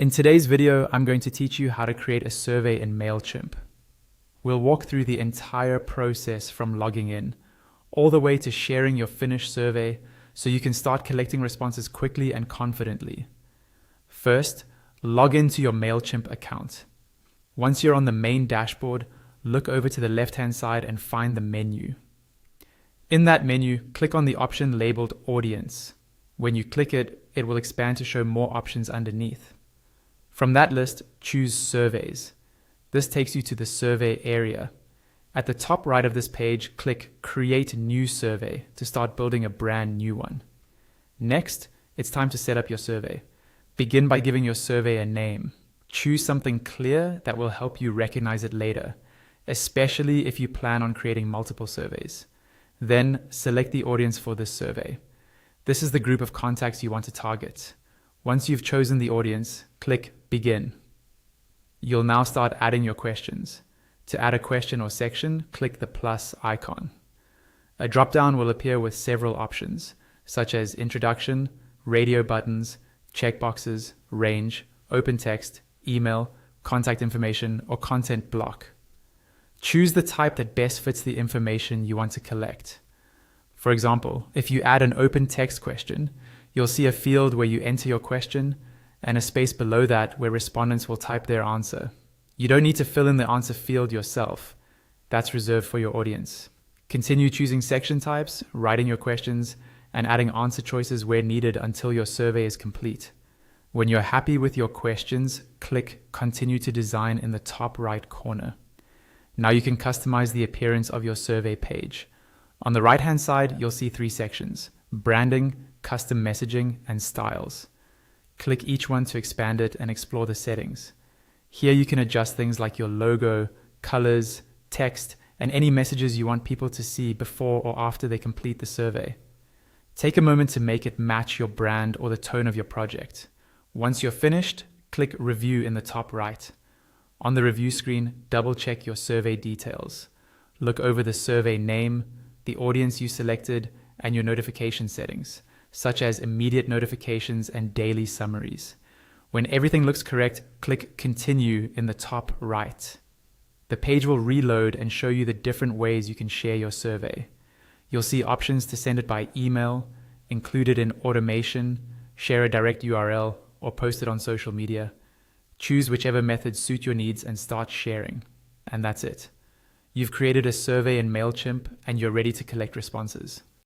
In today's video, I'm going to teach you how to create a survey in Mailchimp. We'll walk through the entire process from logging in, all the way to sharing your finished survey so you can start collecting responses quickly and confidently. First, log into your Mailchimp account. Once you're on the main dashboard, look over to the left-hand side and find the menu. In that menu, click on the option labeled Audience. When you click it, it will expand to show more options underneath. From that list, choose Surveys. This takes you to the survey area. At the top right of this page, click Create New Survey to start building a brand new one. Next, it's time to set up your survey. Begin by giving your survey a name. Choose something clear that will help you recognize it later, especially if you plan on creating multiple surveys. Then, select the audience for this survey. This is the group of contacts you want to target. Once you've chosen the audience, click Begin. You'll now start adding your questions. To add a question or section, click the plus icon. A drop-down will appear with several options, such as introduction, radio buttons, checkboxes, range, open text, email, contact information, or content block. Choose the type that best fits the information you want to collect. For example, if you add an open text question, you'll see a field where you enter your question and a space below that where respondents will type their answer. You don't need to fill in the answer field yourself. That's reserved for your audience. Continue choosing section types, writing your questions, and adding answer choices where needed until your survey is complete. When you're happy with your questions, click Continue to Design in the top right corner. Now you can customize the appearance of your survey page. On the right-hand side, you'll see three sections: branding, custom messaging, and styles. Click each one to expand it and explore the settings. Here you can adjust things like your logo, colors, text, and any messages you want people to see before or after they complete the survey. Take a moment to make it match your brand or the tone of your project. Once you're finished, click Review in the top right. On the review screen, double-check your survey details. Look over the survey name, the audience you selected, and your notification settings, such as immediate notifications and daily summaries. When everything looks correct, click Continue in the top right. The page will reload and show you the different ways you can share your survey. You'll see options to send it by email, include it in automation, share a direct URL, or post it on social media. Choose whichever methods suit your needs and start sharing. And that's it. You've created a survey in Mailchimp and you're ready to collect responses.